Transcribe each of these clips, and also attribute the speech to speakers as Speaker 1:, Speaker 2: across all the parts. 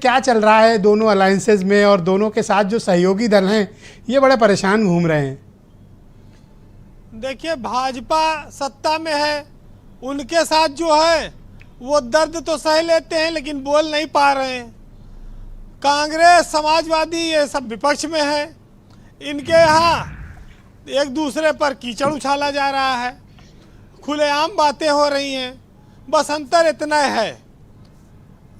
Speaker 1: क्या चल रहा है दोनों अलायंसेज में, और दोनों के साथ जो सहयोगी दल हैं ये बड़े परेशान घूम रहे हैं।
Speaker 2: देखिए, भाजपा सत्ता में है, उनके साथ जो है वो दर्द तो सह लेते हैं लेकिन बोल नहीं पा रहे हैं। कांग्रेस, समाजवादी, ये सब विपक्ष में है। इनके यहाँ एक दूसरे पर कीचड़ उछाला जा रहा है, खुलेआम बातें हो रही हैं, बस अंतर इतना है।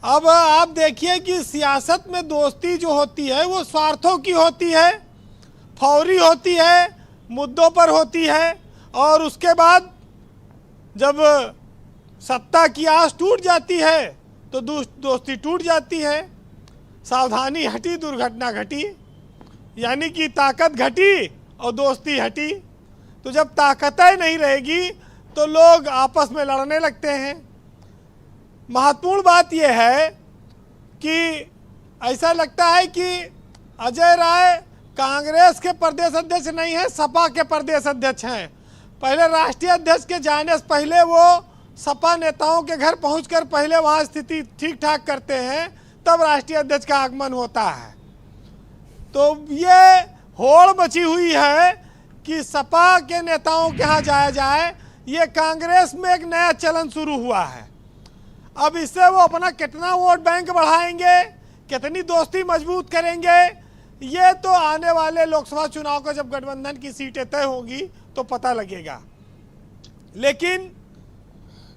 Speaker 2: अब आप देखिए कि सियासत में दोस्ती जो होती है वो स्वार्थों की होती है, फौरी होती है, मुद्दों पर होती है, और उसके बाद जब सत्ता की आस टूट जाती है तो दोस्ती टूट जाती है। सावधानी हटी, दुर्घटना घटी, यानी कि ताकत घटी और दोस्ती हटी। तो जब ताकतें नहीं रहेगी तो लोग आपस में लड़ने लगते हैं। महत्वपूर्ण बात यह है कि ऐसा लगता है कि अजय राय कांग्रेस के प्रदेश अध्यक्ष नहीं है, सपा के प्रदेश अध्यक्ष हैं। पहले राष्ट्रीय अध्यक्ष के जाने से पहले वो सपा नेताओं के घर पहुंचकर पहले वहां स्थिति ठीक ठाक करते हैं, तब राष्ट्रीय अध्यक्ष का आगमन होता है। तो ये होड़ मची हुई है कि सपा के नेताओं के यहाँ जाया जाए, ये कांग्रेस में एक नया चलन शुरू हुआ है। अब इससे वो अपना कितना वोट बैंक बढ़ाएंगे, कितनी दोस्ती मजबूत करेंगे, ये तो आने वाले लोकसभा चुनाव का जब गठबंधन की सीटें तय होंगी तो पता लगेगा। लेकिन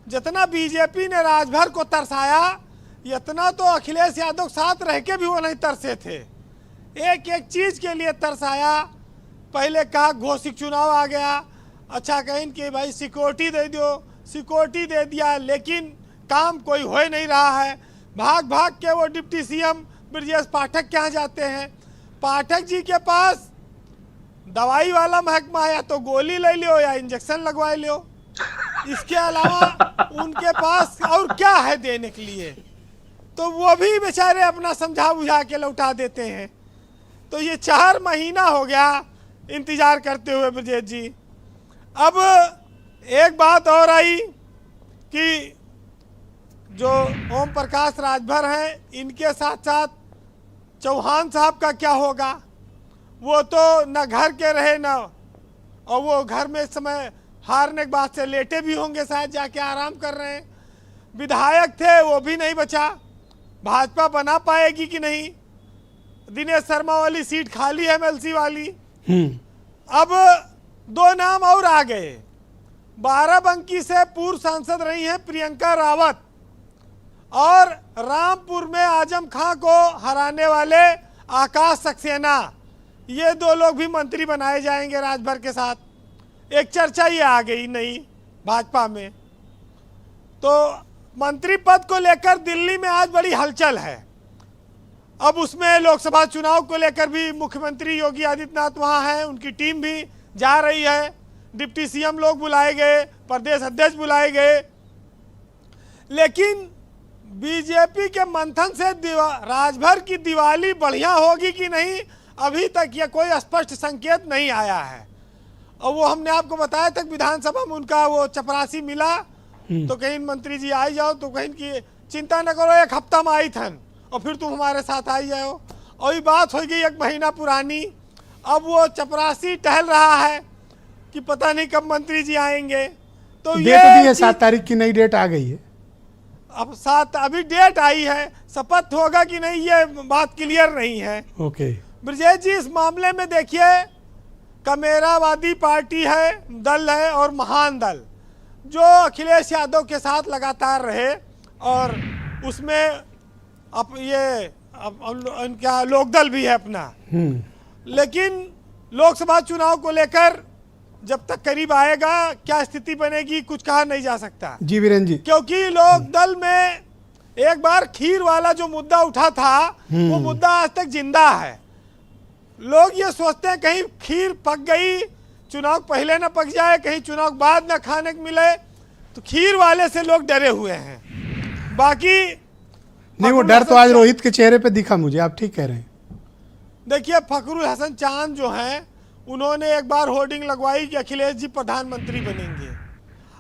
Speaker 2: जितना बीजेपी ने राजभर को तरसाया, इतना तो अखिलेश यादव साथ रह के भी वो नहीं तरसे थे। एक एक चीज के लिए तरसाया। पहले कहा घोषित चुनाव आ गया, अच्छा कहें कि भाई सिक्योरिटी दे दो, सिक्योरिटी दे दिया, लेकिन काम कोई हो ही नहीं रहा है। भाग भाग के वो डिप्टी सीएम ब्रजेश पाठक के यहाँ जाते हैं। पाठक जी के पास दवाई वाला महकमा है, या तो गोली ले लो या इंजेक्शन लगवा लो, इसके अलावा उनके पास और क्या है देने के लिए। तो वो भी बेचारे अपना समझा बुझा के लौटा देते हैं। तो ये 4 महीना हो गया इंतजार करते हुए ब्रजेश जी। अब एक बात और आई कि जो ओम प्रकाश राजभर हैं, इनके साथ साथ चौहान साहब का क्या होगा। वो तो न घर के रहे न, और वो घर में इस समय हारने के बाद से लेटे भी होंगे, शायद जाके आराम कर रहे हैं। विधायक थे वो भी नहीं बचा, भाजपा बना पाएगी कि नहीं। दिनेश शर्मा वाली सीट खाली है, एमएलसी वाली। अब 2 नाम और आ गए। बाराबंकी से पूर्व सांसद रही हैं प्रियंका रावत, और रामपुर में आजम खां को हराने वाले आकाश सक्सेना, ये 2 लोग भी मंत्री बनाए जाएंगे राजभर के साथ। एक चर्चा ये आ गई नई भाजपा में। तो मंत्री पद को लेकर दिल्ली में आज बड़ी हलचल है। अब उसमें लोकसभा चुनाव को लेकर भी मुख्यमंत्री योगी आदित्यनाथ वहां हैं, उनकी टीम भी जा रही है। डिप्टी सीएम लोग बुलाए गए, प्रदेश अध्यक्ष बुलाए गए। लेकिन बीजेपी के मंथन से राजभर की दिवाली बढ़िया होगी कि नहीं, अभी तक ये कोई स्पष्ट संकेत नहीं आया है। और वो हमने आपको बताया तक विधानसभा में उनका वो चपरासी मिला, तो कहीं मंत्री जी आई जाओ, तो कहीं की चिंता न करो, 1 हफ्ता में आई थन और फिर तुम हमारे साथ आई जाओ। और ये बात हो गई 1 महीना पुरानी। अब वो चपरासी टहल रहा है कि पता नहीं कब मंत्री जी आएंगे। तो
Speaker 1: डेट
Speaker 2: ये
Speaker 1: भी है 7 तारीख की, नई डेट आ गई है।
Speaker 2: अब 7 अभी डेट आई है, शपथ होगा कि नहीं ये बात क्लियर नहीं है।
Speaker 1: ओके
Speaker 2: ब्रजेश जी, इस मामले में देखिए, कमेरावादी पार्टी है, दल है, और महान दल जो अखिलेश यादव के साथ लगातार रहे, और उसमें इनका लोकदल भी है अपना। लेकिन लोकसभा चुनाव को लेकर जब तक करीब आएगा क्या स्थिति बनेगी कुछ कहा नहीं जा सकता।
Speaker 1: जी वीरेंद्र जी,
Speaker 2: क्योंकि लोकदल में एक बार खीर वाला जो मुद्दा उठा था, वो मुद्दा आज तक जिंदा है। लोग ये सोचते हैं कहीं खीर पक गई, चुनाव पहले न पक जाए, कहीं चुनाव बाद न खाने को मिले, तो खीर वाले से लोग डरे हुए हैं। बाकी
Speaker 1: नहीं, वो डर तो आज रोहित के चेहरे पे दिखा मुझे, आप ठीक कह रहे हैं।
Speaker 2: देखिए, फखरुल हसन चांद जो हैं, उन्होंने एक बार होर्डिंग लगवाई कि अखिलेश जी प्रधानमंत्री बनेंगे।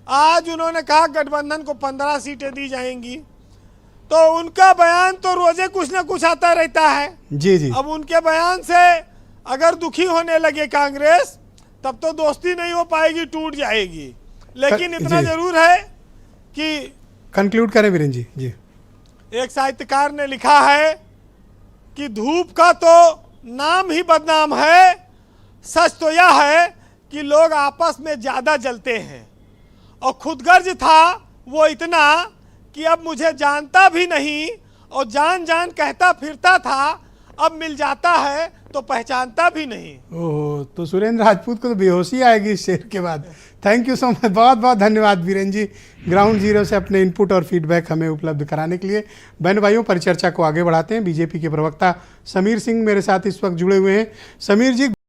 Speaker 2: आज उन्होंने कहा गठबंधन को 15 सीटें दी जाएंगी। तो उनका बयान तो रोजे कुछ ना कुछ आता रहता है।
Speaker 1: जी जी।
Speaker 2: अब उनके बयान से अगर दुखी होने लगे कांग्रेस, तब तो दोस्ती नहीं हो पाएगी, टूट जाएगी। लेकिन इतना
Speaker 1: जी।
Speaker 2: जरूर है कि
Speaker 1: कंक्लूड करें वीरेंद्र जी। जी।
Speaker 2: एक साहित्यकार ने लिखा है कि धूप का तो नाम ही बदनाम है, सच तो यह है कि लोग आपस में ज्यादा जलते हैं। और खुदगर्ज था वो इतना कि अब मुझे जानता भी नहीं, और जान जान कहता फिरता था, अब मिल जाता है तो पहचानता भी नहीं।
Speaker 1: ओहो, तो सुरेंद्र राजपूत को तो बेहोशी आएगी इस शेर के बाद। थैंक यू सो मच, बहुत बहुत धन्यवाद वीरेंद्र जी, ग्राउंड जीरो से अपने इनपुट और फीडबैक हमें उपलब्ध कराने के लिए। बहन भाइयों, परिचर्चा को आगे बढ़ाते हैं। बीजेपी के प्रवक्ता समीर सिंह मेरे साथ इस वक्त जुड़े हुए हैं। समीर जी,